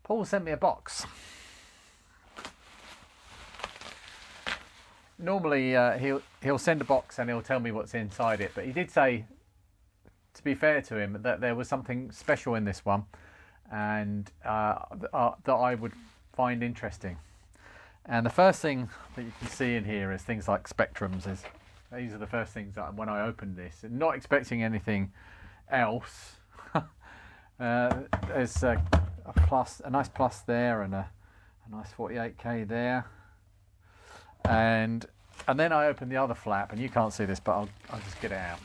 Paul sent me a box. Normally he'll send a box and he'll tell me what's inside it, but he did say, to be fair to him, that there was something special in this one, and that I would find interesting. And the first thing that you can see in here is things like spectrums. These are the first things that when I opened this, and not expecting anything else. There's a nice plus there, and a nice 48k there, and then I open the other flap, and you can't see this, but I'll just get it out.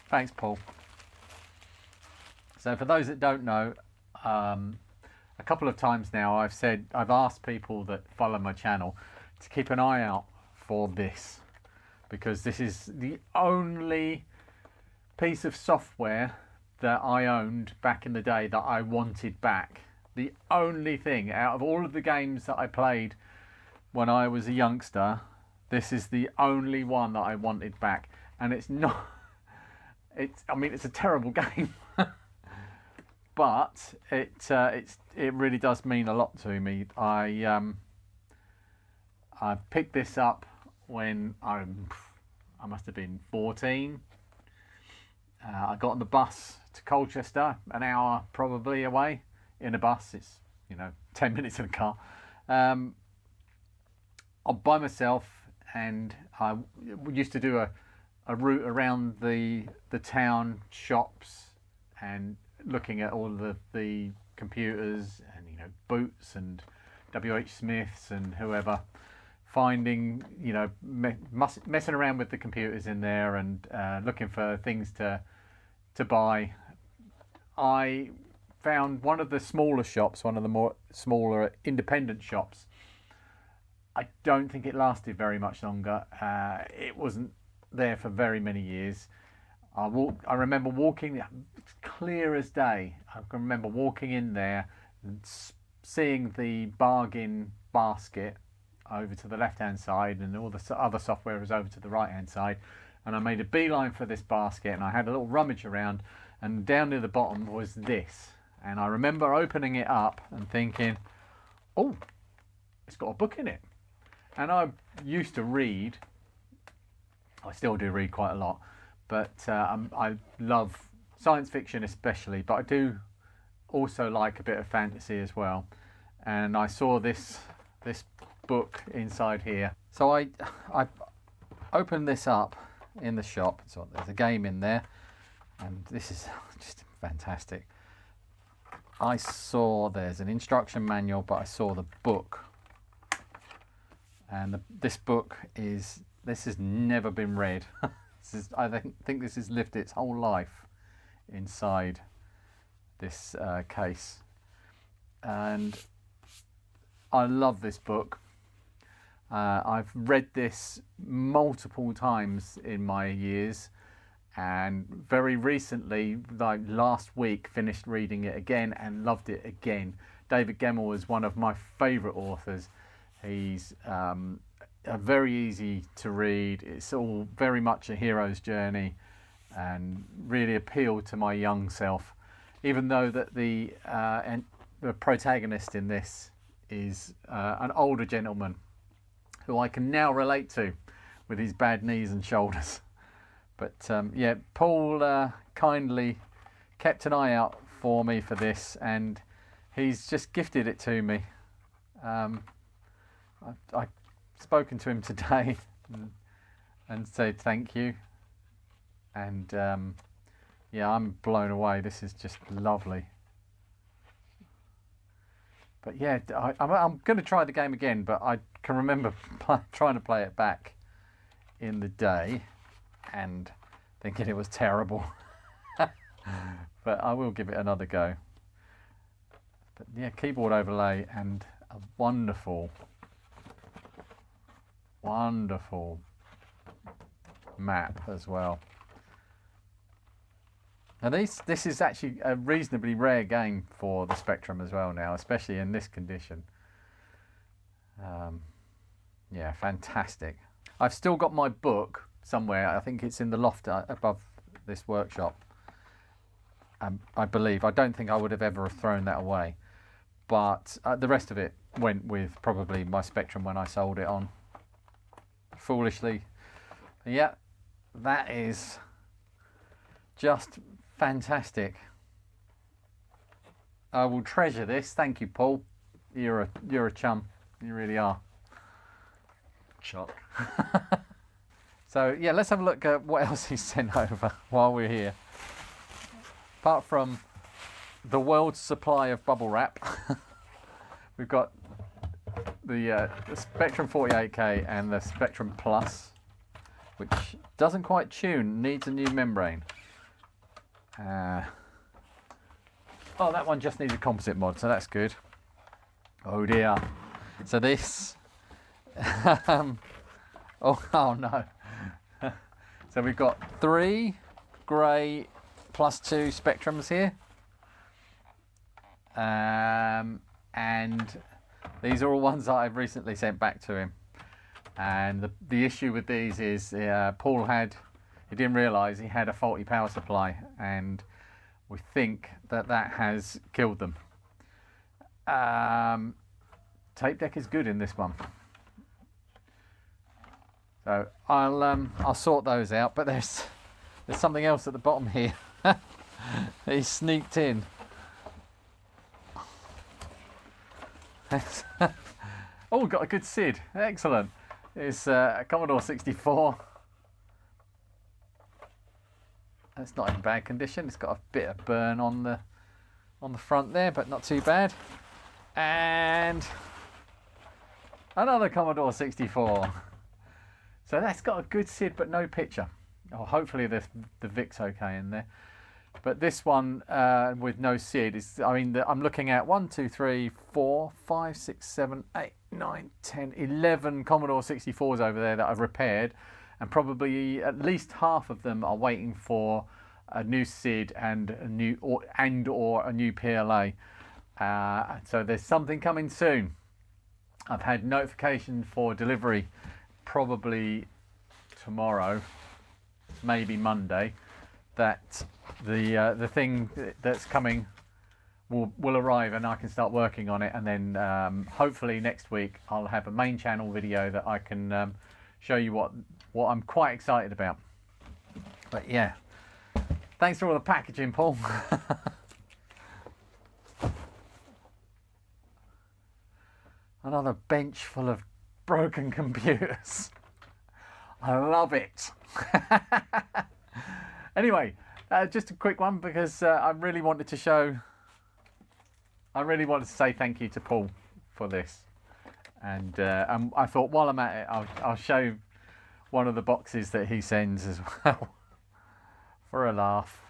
Thanks, Paul. So for those that don't know, a couple of times now I've asked people that follow my channel to keep an eye out for this, because this is the only piece of software that I owned back in the day that I wanted back. The only thing out of all of the games that I played when I was a youngster, this is the only one that I wanted back. And it's not, I mean, it's a terrible game, but it really does mean a lot to me. I picked this up when I must have been 14. I got on the bus to Colchester, an hour probably away in a bus. It's 10 minutes in a car. I'm by myself, and I used to do a route around the town shops and looking at all of the computers and Boots and WH Smiths and whoever, finding messing around with the computers in there and looking for things to buy. I found one of the smaller shops, one of the more smaller independent shops. I don't think it lasted very much longer. It wasn't there for very many years. I remember walking, it's clear as day. I can remember walking in there and seeing the bargain basket over to the left hand side, and all the other software was over to the right hand side, and I made a beeline for this basket, and I had a little rummage around, and down near the bottom was this, and I remember opening it up and thinking, oh, it's got a book in it. And I used to read, I still do read quite a lot, but I love science fiction especially, but I do also like a bit of fantasy as well. And I saw this book inside here, so I opened this up in the shop. So there's a game in there, and this is just fantastic. I saw there's an instruction manual, but I saw the book, and this book this has never been read. I think this has lived its whole life inside this case, and I love this book. I've read this multiple times in my years, and very recently, like last week, finished reading it again and loved it again. David Gemmell is one of my favourite authors. He's very easy to read. It's all very much a hero's journey, and really appealed to my young self, even though that the protagonist in this is an older gentleman who I can now relate to with his bad knees and shoulders. But yeah, Paul kindly kept an eye out for me for this, and he's just gifted it to me. I've spoken to him today and said thank you, and yeah, I'm blown away. This is just lovely. But yeah, I'm going to try the game again, but I can remember trying to play it back in the day and thinking it was terrible. But I will give it another go. But yeah, keyboard overlay and a wonderful map as well. Now this is actually a reasonably rare game for the Spectrum as well now, especially in this condition. Yeah, fantastic. I've still got my book, somewhere. I think it's in the loft above this workshop. I believe. I don't think I would have ever thrown that away. But the rest of it went with probably my Spectrum when I sold it on. Foolishly. Yeah, that is just fantastic. I will treasure this. Thank you, Paul. You're a chum. You really are. Chuck. So yeah, let's have a look at what else he's sent over while we're here. Apart from the world's supply of bubble wrap, we've got the Spectrum 48K and the Spectrum Plus, which doesn't quite tune, needs a new membrane. Oh, that one just needs a composite mod, so that's good. Oh dear. So this, oh no. So we've got 3 grey +2 Spectrums here. And these are all ones that I've recently sent back to him. And the issue with these is Paul he didn't realise he had a faulty power supply, and we think that has killed them. Tape deck is good in this one. So I'll sort those out, but there's something else at the bottom here. He's sneaked in. Oh, got a good SID. Excellent. It's a Commodore 64. It's not in bad condition. It's got a bit of burn on the front there, but not too bad. And another Commodore 64. So that's got a good SID, but no picture. Oh, hopefully the VIC's okay in there. But this one with no SID is, I mean, I'm looking at 1, 2, 3, 4, 5, 6, 7, 8, 9, 10, 11 Commodore 64s over there that I've repaired, and probably at least half of them are waiting for a new SID and a new or a new PLA. So there's something coming soon. I've had notification for delivery probably tomorrow, maybe Monday, that the thing that's coming will arrive and I can start working on it, and then hopefully next week I'll have a main channel video that I can show you what I'm quite excited about. But yeah, thanks for all the packaging, Paul. Another bench full of broken computers. I love it. Anyway, just a quick one, because I really wanted to say thank you to Paul for this, and I thought while I'm at it, I'll show one of the boxes that he sends as well for a laugh.